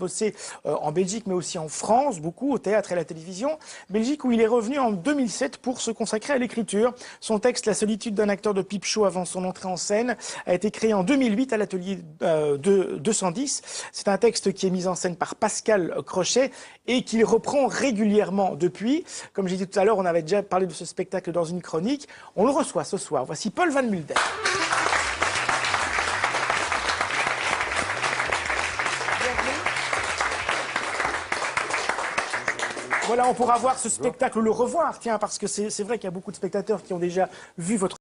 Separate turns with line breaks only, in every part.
bossé en Belgique, mais aussi en France, beaucoup au théâtre et à la télévision. Belgique où il est revenu en 2007 pour se consacrer à l'écriture. Son texte, La solitude d'un acteur de pipe show avant son entrée en scène, a été créé en 2008 à l'atelier 210. C'est un texte qui est mis en scène par Pascal Crochet et qu'il reprend régulièrement depuis. Comme j'ai dit tout à l'heure, on avait déjà parlé de ce spectacle dans une chronique. On le reçoit ce soir. Voici Paul Van Mulder. Voilà, on pourra voir ce spectacle, le revoir, tiens, parce que c'est vrai qu'il y a beaucoup de spectateurs qui ont déjà vu votre...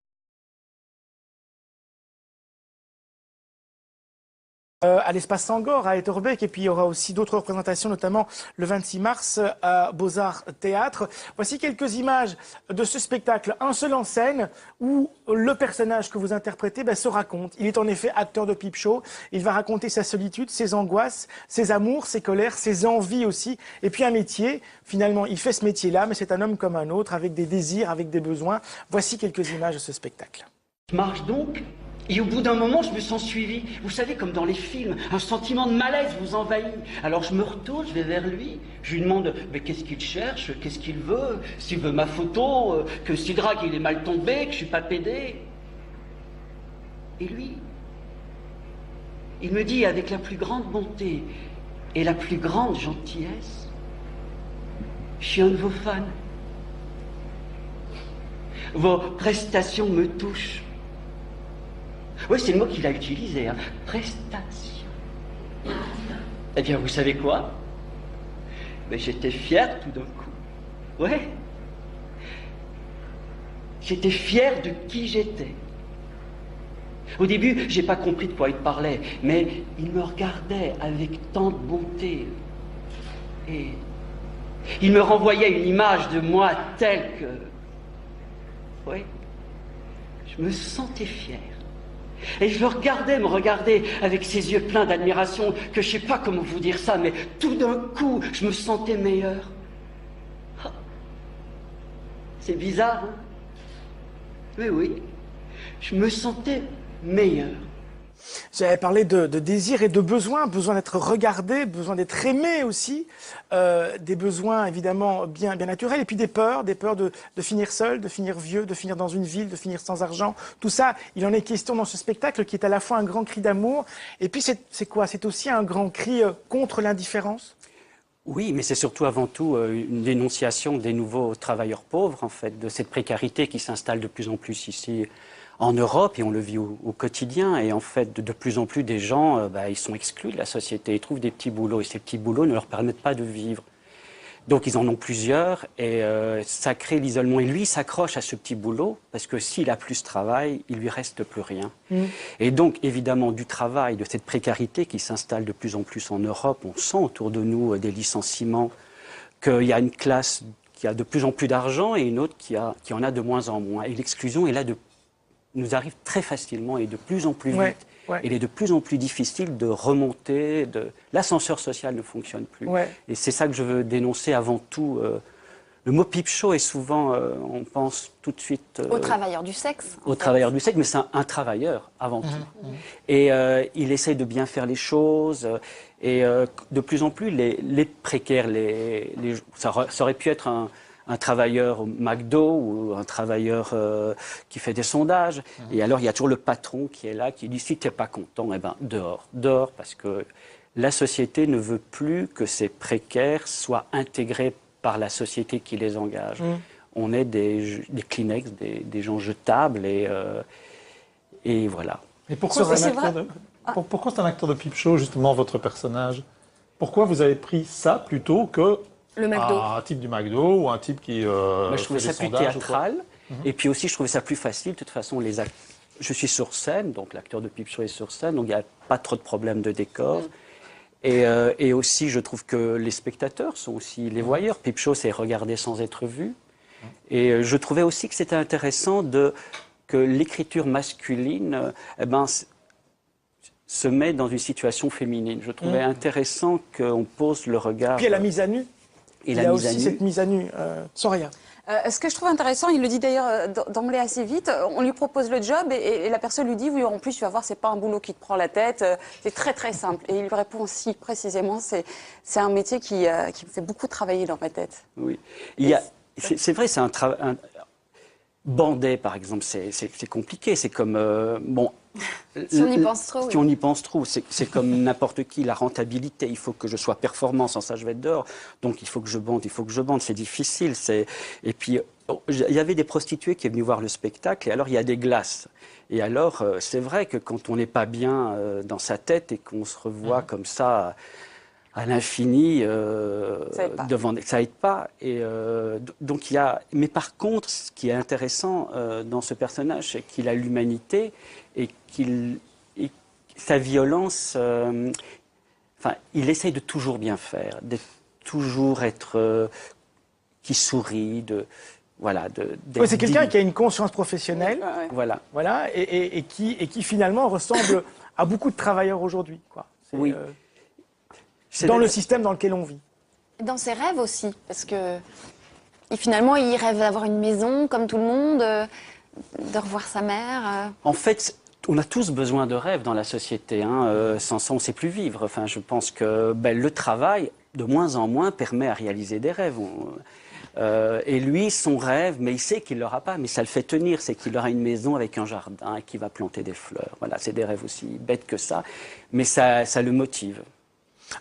à l'espace Sangor, à Etterbeek, et puis il y aura aussi d'autres représentations, notamment le 26 mars à Beaux-Arts Théâtre. Voici quelques images de ce spectacle, un seul en scène, où le personnage que vous interprétez se raconte. Il est en effet acteur de pipe show, il va raconter sa solitude, ses angoisses, ses amours, ses colères, ses envies aussi, et puis un métier. Finalement, il fait ce métier-là, mais c'est un homme comme un autre, avec des désirs, avec des besoins. Voici quelques images de ce spectacle.
Je marche donc. Et au bout d'un moment, je me sens suivi. Vous savez, comme dans les films, un sentiment de malaise vous envahit. Alors je me retourne, je vais vers lui. Je lui demande, mais qu'est-ce qu'il cherche, qu'est-ce qu'il veut, s'il veut ma photo, que s'il drague, il est mal tombé, que je suis pas pédé. Et lui, il me dit avec la plus grande bonté et la plus grande gentillesse, je suis un de vos fans. Vos prestations me touchent. Oui, c'est le mot qu'il a utilisé, hein. Prestation. Eh bien, vous savez quoi? Mais j'étais fier tout d'un coup. Ouais. J'étais fier de qui j'étais. Au début, j'ai pas compris de quoi il parlait, mais il me regardait avec tant de bonté. Et il me renvoyait une image de moi telle que... Oui. Je me sentais fier. Et je le regardais, me regarder avec ses yeux pleins d'admiration, que je sais pas comment vous dire ça, mais tout d'un coup, je me sentais meilleur. Ah. C'est bizarre, hein? Mais oui, je me sentais meilleur.
J'avais parlé de désir et de besoin, besoin d'être regardé, besoin d'être aimé aussi, des besoins évidemment bien naturels, et puis des peurs de finir seul, de finir vieux, de finir dans une ville, de finir sans argent. Tout ça, il en est question dans ce spectacle qui est à la fois un grand cri d'amour, et puis c'est quoi? C'est aussi un grand cri contre l'indifférence?
Oui, mais c'est surtout avant tout une dénonciation des nouveaux travailleurs pauvres, en fait, de cette précarité qui s'installe de plus en plus ici en Europe, et on le vit au quotidien. Et en fait, de plus en plus des gens, ils sont exclus de la société, ils trouvent des petits boulots, et ces petits boulots ne leur permettent pas de vivre. Donc ils en ont plusieurs, et ça crée l'isolement. Et lui, il s'accroche à ce petit boulot, parce que s'il a plus de travail, il lui reste plus rien. Et donc, évidemment, du travail, de cette précarité qui s'installe de plus en plus en Europe, on sent autour de nous des licenciements, qu'il y a une classe qui a de plus en plus d'argent et une autre qui en a de moins en moins. Et l'exclusion est là nous arrive très facilement et de plus en plus vite. Ouais. Il est de plus en plus difficile de remonter. L'ascenseur social ne fonctionne plus. Ouais. Et c'est ça que je veux dénoncer avant tout. Le mot pipe show est souvent, on pense tout de suite...
aux travailleurs du sexe.
Aux travailleurs du sexe, mais c'est un travailleur avant tout. Et il essaie de bien faire les choses. Et de plus en plus, les précaires, ça aurait pu être un travailleur au McDo ou un travailleur qui fait des sondages. Et alors, il y a toujours le patron qui est là, qui dit, si tu n'es pas content, eh ben, dehors, parce que la société ne veut plus que ces précaires soient intégrés par la société qui les engage. On est des Kleenex, des gens jetables, et voilà.
Et pourquoi pourquoi c'est un acteur de pipe show, justement, votre personnage? Pourquoi vous avez pris ça plutôt que...
Le McDo.
Un type du McDo ou un type qui
je trouvais ça plus théâtral. Et puis aussi, je trouvais ça plus facile. De toute façon, je suis sur scène, donc l'acteur de pipe show est sur scène, donc il n'y a pas trop de problèmes de décor. Et aussi, je trouve que les spectateurs sont aussi les voyeurs. Pipe show, c'est regarder sans être vu. Et je trouvais aussi que c'était intéressant que l'écriture masculine se met dans une situation féminine. Je trouvais intéressant qu'on pose le regard...
Puis il y a la mise à nu. Il y a aussi cette mise à nu, sans rien.
Ce que je trouve intéressant, il le dit d'ailleurs d'emblée assez vite, on lui propose le job et la personne lui dit, oui, en plus, tu vas voir, c'est pas un boulot qui te prend la tête, c'est très très simple. Et il lui répond aussi précisément, c'est un métier qui me fait beaucoup travailler dans ma tête.
Oui, c'est vrai, c'est un travail... Bander, par exemple, c'est compliqué. C'est comme bon.
Si on y pense trop.
Si on y pense trop, c'est comme n'importe qui. La rentabilité, il faut que je sois performant, sans ça je vais être dehors. Donc il faut que je bande, C'est difficile. Et puis il y avait des prostituées qui est venues voir le spectacle. Et alors il y a des glaces. Et alors c'est vrai que quand on n'est pas bien dans sa tête et qu'on se revoit comme ça à l'infini, ça aide pas. Et donc il y a. Mais par contre, ce qui est intéressant dans ce personnage, c'est qu'il a l'humanité et sa violence. Enfin, il essaye de toujours bien faire, de toujours être qui sourit,
Oui, c'est quelqu'un qui a une conscience professionnelle.
Voilà.
Et qui finalement ressemble à beaucoup de travailleurs aujourd'hui, quoi.
Oui.
Dans le système dans lequel on vit.
Dans ses rêves aussi, parce que finalement, il rêve d'avoir une maison comme tout le monde, de revoir sa mère.
En fait, on a tous besoin de rêves dans la société. Sans ça, on ne sait plus vivre. Enfin, je pense que le travail, de moins en moins, permet à réaliser des rêves. Et lui, son rêve, mais il sait qu'il ne l'aura pas, mais ça le fait tenir, c'est qu'il aura une maison avec un jardin et qu'il va planter des fleurs. Voilà, c'est des rêves aussi bêtes que ça, mais ça le motive.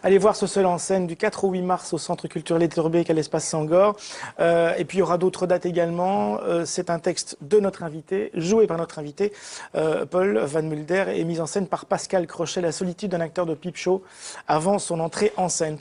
Allez voir ce seul en scène du 4 au 8 mars au Centre culturel Etterbeek à l'espace Sangor. Et puis il y aura d'autres dates également. C'est un texte de notre invité, joué par notre invité, Paul Van Mulder, et mis en scène par Pascal Crochet, La solitude d'un acteur de Pipe Show, avant son entrée en scène.